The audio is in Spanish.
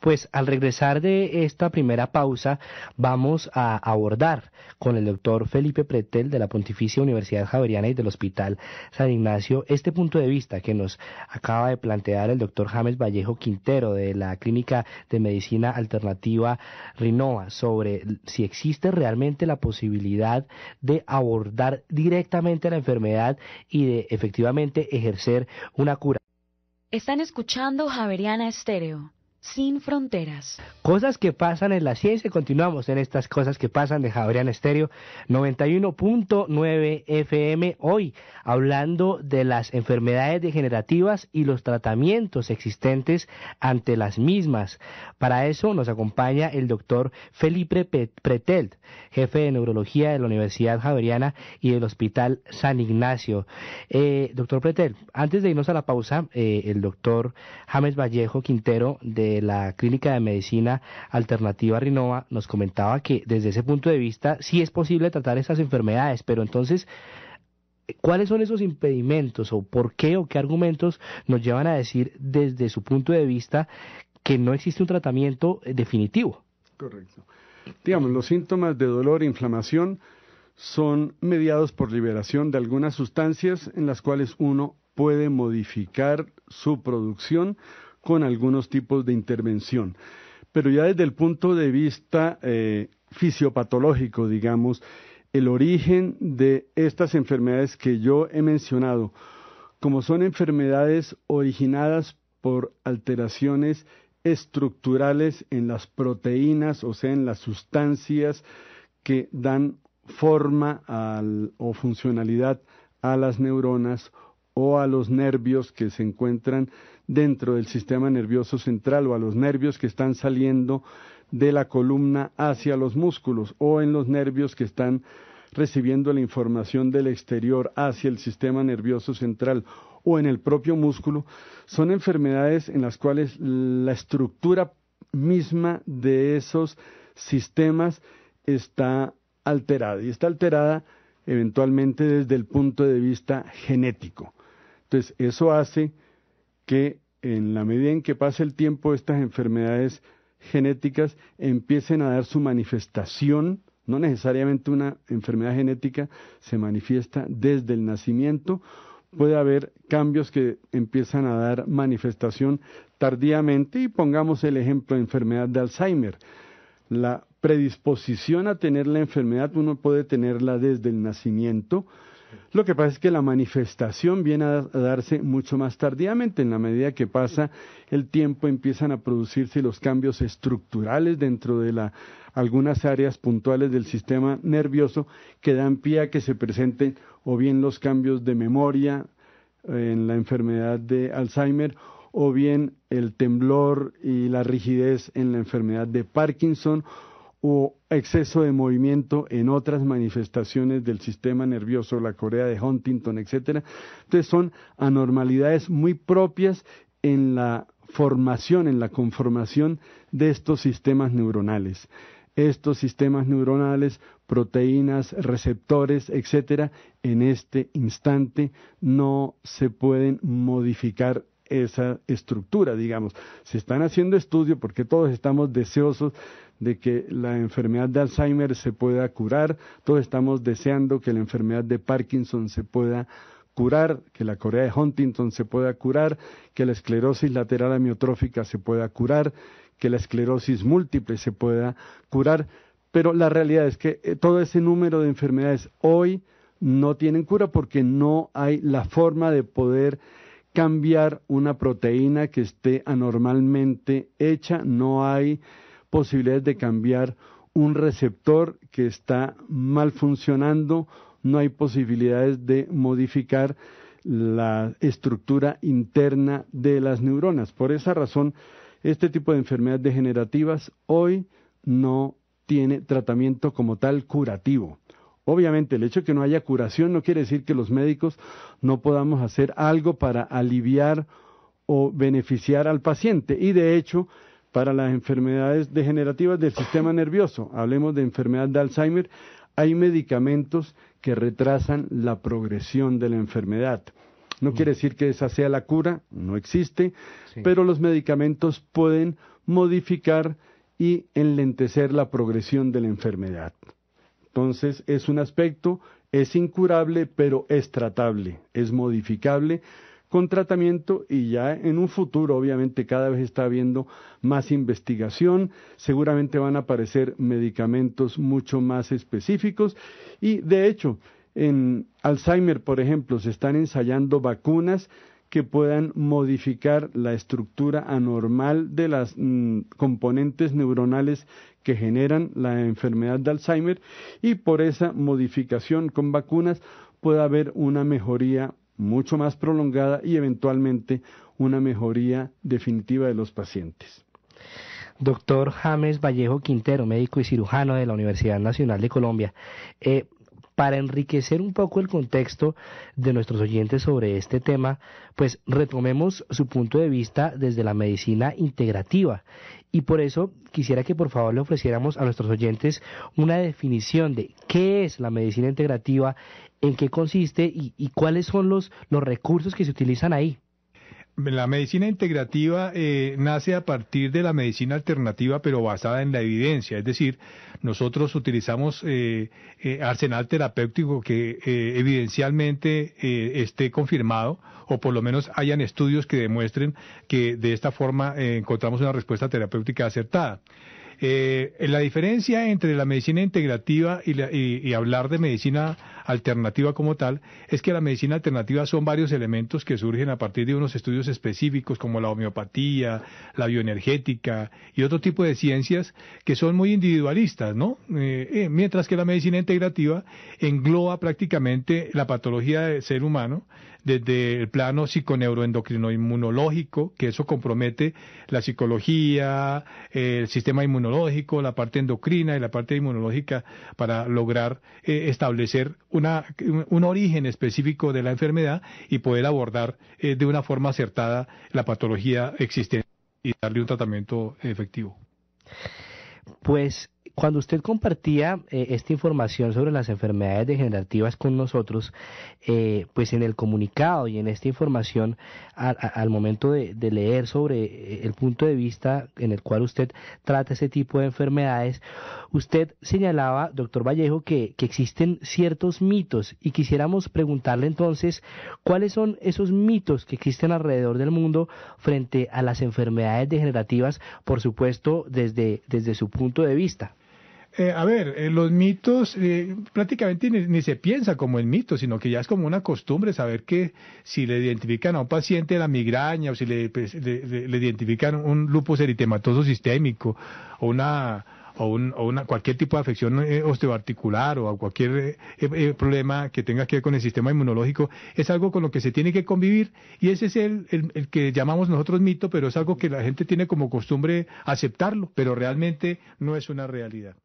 pues al regresar de esta primera pausa vamos a abordar con el doctor Felipe Pretel de la Pontificia Universidad Javeriana y del Hospital San Ignacio este punto de vista que nos acaba de plantear el doctor James Vallejo Quintero de la Clínica de Medicina Alternativa Rinova sobre si existe realmente la posibilidad de abordar directamente la enfermedad y de efectivamente ejercer una cura. Están escuchando Javeriana Estéreo, sin fronteras. Cosas que pasan en la ciencia, continuamos en estas cosas que pasan de Javeriana Estéreo 91.9 FM, hoy hablando de las enfermedades degenerativas y los tratamientos existentes ante las mismas. Para eso nos acompaña el doctor Felipe Pretel, jefe de neurología de la Universidad Javeriana y del Hospital San Ignacio. Doctor Pretel, antes de irnos a la pausa, el doctor James Vallejo Quintero de la Clínica de Medicina Alternativa Rinova nos comentaba que desde ese punto de vista sí es posible tratar estas enfermedades, pero entonces, ¿cuáles son esos impedimentos o por qué o qué argumentos nos llevan a decir desde su punto de vista que no existe un tratamiento definitivo? Correcto. Digamos, los síntomas de dolor e inflamación son mediados por liberación de algunas sustancias en las cuales uno puede modificar su producción con algunos tipos de intervención. Pero ya desde el punto de vista fisiopatológico, digamos, el origen de estas enfermedades que yo he mencionado, como son enfermedades originadas por alteraciones estructurales en las proteínas, o sea, en las sustancias que dan forma o funcionalidad a las neuronas o a los nervios que se encuentran dentro del sistema nervioso central o a los nervios que están saliendo de la columna hacia los músculos o en los nervios que están recibiendo la información del exterior hacia el sistema nervioso central o en el propio músculo, son enfermedades en las cuales la estructura misma de esos sistemas está alterada y está alterada eventualmente desde el punto de vista genético. Entonces, eso hace que en la medida en que pasa el tiempo, estas enfermedades genéticas empiecen a dar su manifestación. No necesariamente una enfermedad genética se manifiesta desde el nacimiento. Puede haber cambios que empiezan a dar manifestación tardíamente, y pongamos el ejemplo de enfermedad de Alzheimer. La predisposición a tener la enfermedad uno puede tenerla desde el nacimiento. Lo que pasa es que la manifestación viene a darse mucho más tardíamente. En la medida que pasa el tiempo empiezan a producirse los cambios estructurales dentro de algunas áreas puntuales del sistema nervioso que dan pie a que se presenten o bien los cambios de memoria en la enfermedad de Alzheimer o bien el temblor y la rigidez en la enfermedad de Parkinson o exceso de movimiento en otras manifestaciones del sistema nervioso, la corea de Huntington, etcétera. Entonces son anormalidades muy propias en la formación, en la conformación de estos sistemas neuronales. Estos sistemas neuronales, proteínas, receptores, etcétera, en este instante no se pueden modificar esa estructura, digamos. Se están haciendo estudios porque todos estamos deseosos de que la enfermedad de Alzheimer se pueda curar, todos estamos deseando que la enfermedad de Parkinson se pueda curar, que la corea de Huntington se pueda curar, que la esclerosis lateral amiotrófica se pueda curar, que la esclerosis múltiple se pueda curar, pero la realidad es que todo ese número de enfermedades hoy no tienen cura porque no hay la forma de poder cambiar una proteína que esté anormalmente hecha, no hay posibilidades de cambiar un receptor que está mal funcionando, no hay posibilidades de modificar la estructura interna de las neuronas. Por esa razón, este tipo de enfermedades degenerativas hoy no tiene tratamiento como tal curativo. Obviamente, el hecho de que no haya curación no quiere decir que los médicos no podamos hacer algo para aliviar o beneficiar al paciente. Y de hecho, para las enfermedades degenerativas del sistema nervioso, hablemos de enfermedad de Alzheimer, hay medicamentos que retrasan la progresión de la enfermedad. No quiere decir que esa sea la cura, no existe, sí, pero los medicamentos pueden modificar y enlentecer la progresión de la enfermedad. Entonces, es un aspecto, es incurable, pero es tratable, es modificable con tratamiento, y ya en un futuro, obviamente, cada vez está habiendo más investigación, seguramente van a aparecer medicamentos mucho más específicos, y de hecho, en Alzheimer, por ejemplo, se están ensayando vacunas que puedan modificar la estructura anormal de las componentes neuronales que generan la enfermedad de Alzheimer, y por esa modificación con vacunas puede haber una mejoría mucho más prolongada y eventualmente una mejoría definitiva de los pacientes. Doctor James Vallejo Quintero, médico y cirujano de la Universidad Nacional de Colombia, para enriquecer un poco el contexto de nuestros oyentes sobre este tema, pues retomemos su punto de vista desde la medicina integrativa. Y por eso quisiera que por favor le ofreciéramos a nuestros oyentes una definición de qué es la medicina integrativa, en qué consiste y cuáles son los recursos que se utilizan ahí. La medicina integrativa nace a partir de la medicina alternativa, pero basada en la evidencia. Es decir, nosotros utilizamos arsenal terapéutico que evidencialmente esté confirmado, o por lo menos hayan estudios que demuestren que de esta forma encontramos una respuesta terapéutica acertada. La diferencia entre la medicina integrativa y hablar de medicina alternativa como tal es que la medicina alternativa son varios elementos que surgen a partir de unos estudios específicos como la homeopatía, la bioenergética y otro tipo de ciencias que son muy individualistas, ¿no? Mientras que la medicina integrativa engloba prácticamente la patología del ser humano desde el plano psiconeuroendocrinoinmunológico, que eso compromete la psicología, el sistema inmunológico, la parte endocrina y la parte inmunológica para lograr establecer un origen específico de la enfermedad y poder abordar de una forma acertada la patología existente y darle un tratamiento efectivo. Pues cuando usted compartía esta información sobre las enfermedades degenerativas con nosotros, pues en el comunicado y en esta información, al momento de leer sobre el punto de vista en el cual usted trata ese tipo de enfermedades, usted señalaba, doctor Vallejo, que existen ciertos mitos, y quisiéramos preguntarle entonces cuáles son esos mitos que existen alrededor del mundo frente a las enfermedades degenerativas, por supuesto desde su punto de vista. Los mitos prácticamente ni se piensa como el mito, sino que ya es como una costumbre saber que si le identifican a un paciente la migraña o si le identifican un lupus eritematoso sistémico o cualquier tipo de afección osteoarticular o cualquier problema que tenga que ver con el sistema inmunológico, es algo con lo que se tiene que convivir, y ese es el que llamamos nosotros mito, pero es algo que la gente tiene como costumbre aceptarlo, pero realmente no es una realidad.